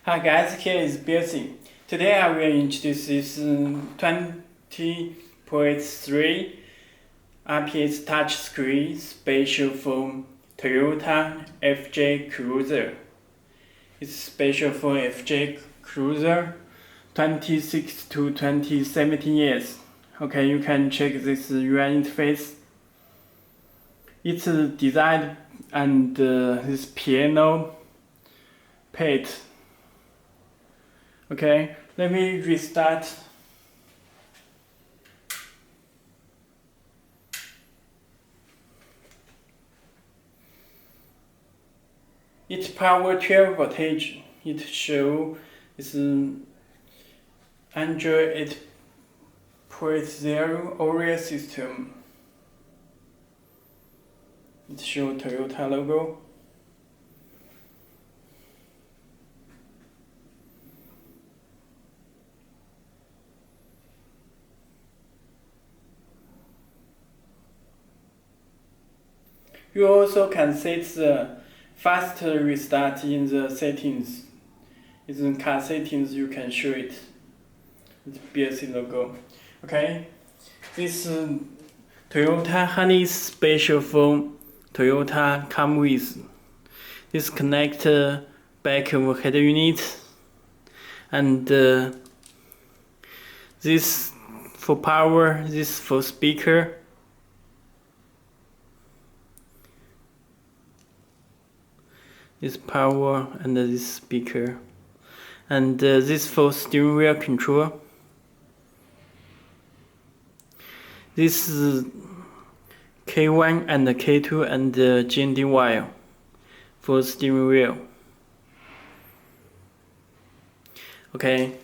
Hi guys, here is Belsee. Today I will introduce this 20.3 IPS touchscreen special for Toyota FJ Cruiser. It's special for FJ Cruiser 26 to 2017 years. Okay, you can check this UI interface. It's designed and this piano pad. Okay, let me restart. It's power 12 voltage. It shows it's Android 8.0 Oreo system. It shows Toyota logo. You also can set the fast restart in the settings. In the car settings, you can show it. It's Belsee logo. Okay, this Toyota Honey special for Toyota come with this connector back overhead unit and this for power, this for speaker. This power and this speaker, and this for steering wheel control. This is K1 and K2 and GND wire for steering wheel. Okay,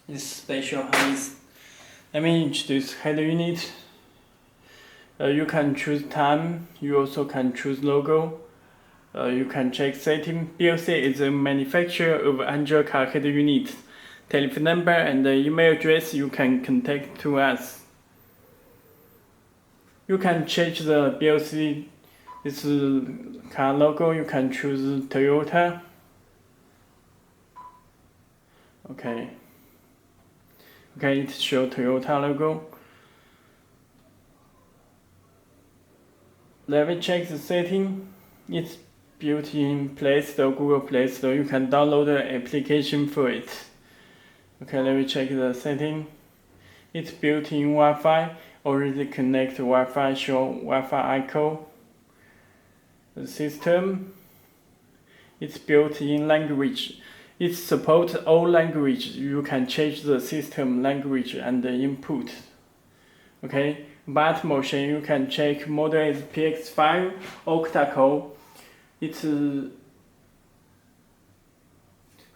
this special harness. Let me introduce head unit. You can choose time. You also can choose logo. You can check setting. Belsee is a manufacturer of Android car head unit. Telephone number and email address you can contact to us. You can change the Belsee this car logo. You can choose Toyota. Okay, it shows Toyota logo. Let me check the setting. It's built in Play Store, Google Play Store. You can download the application for it. Okay, let me check the setting. It's built in Wi-Fi. Already connect Wi-Fi, show Wi-Fi icon. The system. It's built in language. It supports all languages. You can change the system language and the input. Okay, button motion. You can check model is PX5 Octa core. It's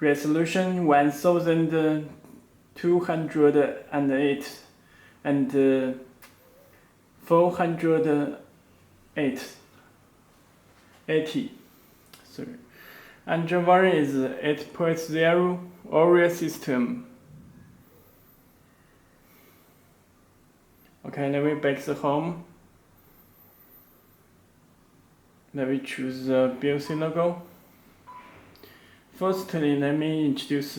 resolution 1208 and 480. Sorry. Android variant is 8.0 Oreo system. Okay, let me back the home. Let me choose the Belsee logo. Firstly, let me introduce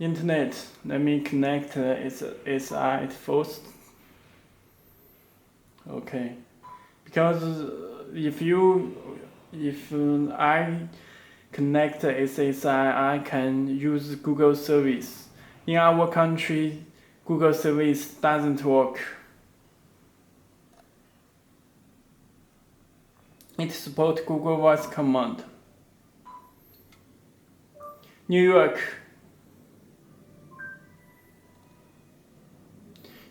internet. Let me connect SI first. Okay, because if I connect SSI, I can use Google service. In our country, Google service doesn't work. It supports Google Voice command. New York.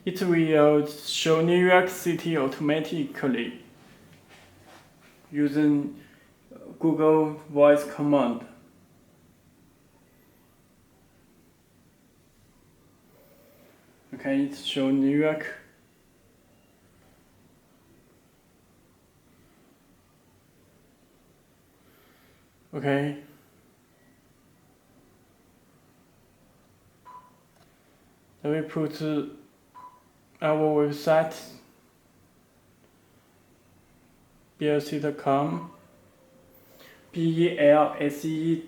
It will show New York City automatically using Google Voice command. Okay, it shows New York. Okay. Let me put our website belsee.com. Belsee.com.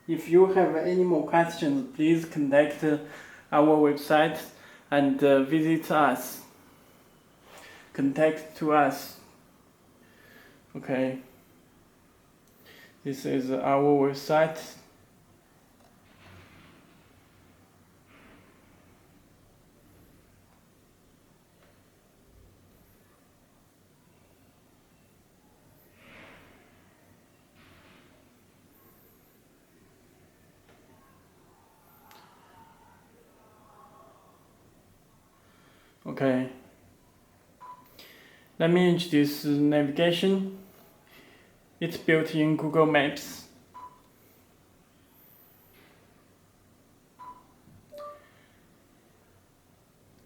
If you have any more questions, please contact our website and visit us. Contact to us. Okay. This is our website. Okay. Let me introduce navigation. It's built in Google Maps.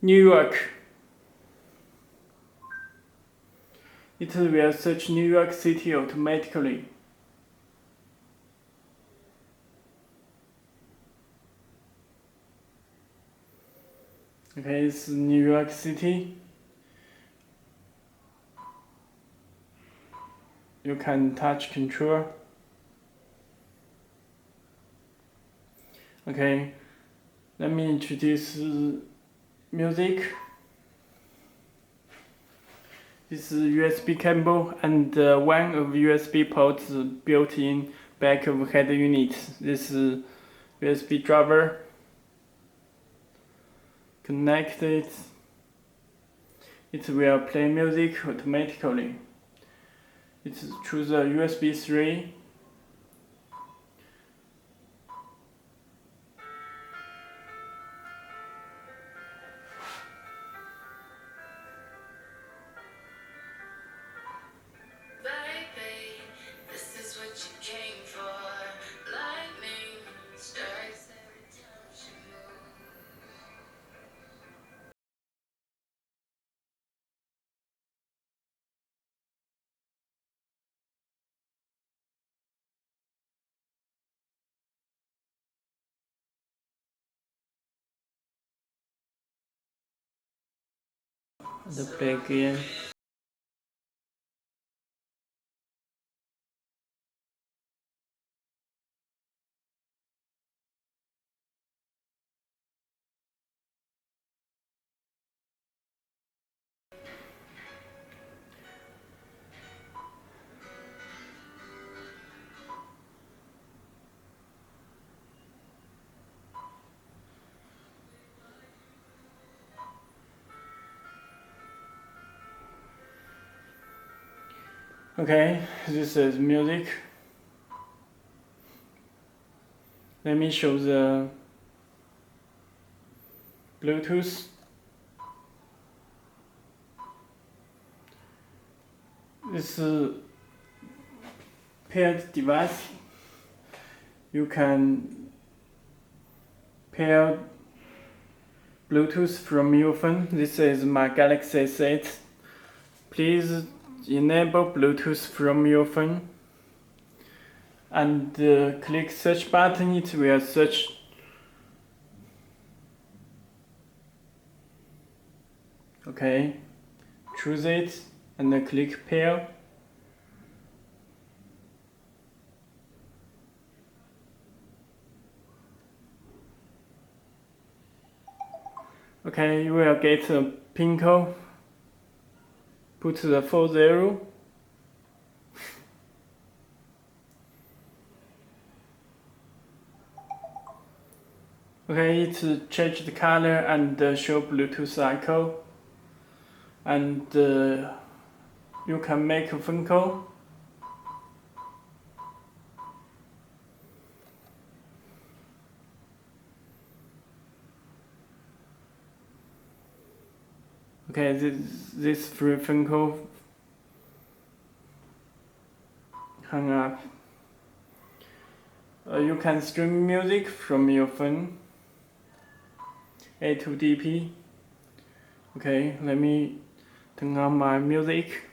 New York. It will search New York City automatically. Okay, it's New York City. You can touch control. Okay, let me introduce music. This is USB cable and one of USB ports built in back of head unit. This is USB driver. Connect it. It will play music automatically. Choose a USB 3. The back again. Okay, this is music. Let me show the Bluetooth. This paired device. You can pair Bluetooth from your phone. This is my Galaxy S8. Please enable Bluetooth from your phone and click search button. It will search. Okay, choose it and click pair. Okay, you will get a pin code. Put the 40. Okay, it change the color and show Bluetooth icon. And you can make a phone call. Okay, this free phone call hung up. You can stream music from your phone. A2DP. Okay, let me turn on my music.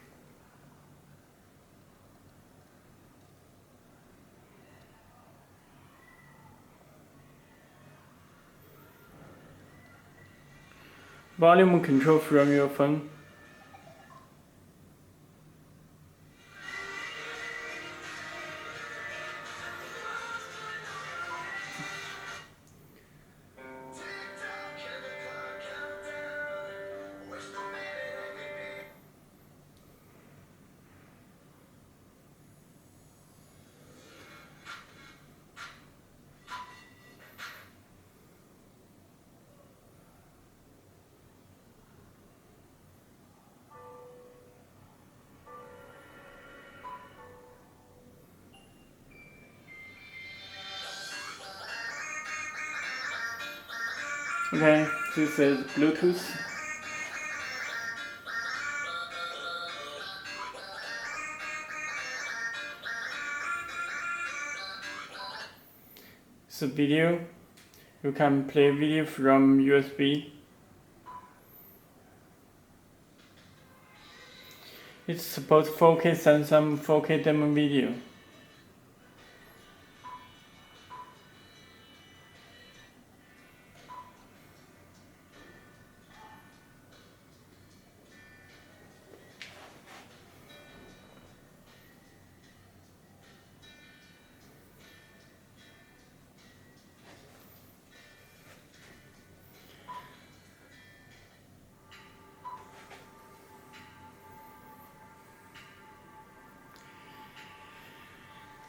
volume control from your phone. Okay, this is Bluetooth. So video, you can play video from USB. It supports 4K and some 4K demo video.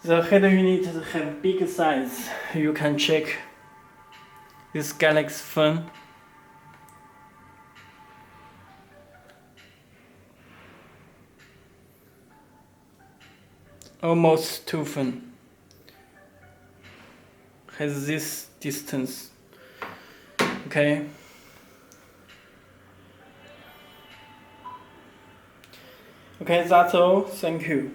The head unit have big size. You can check this Galaxy phone. Almost 2 phone. Has this distance. Okay. Okay, that's all. Thank you.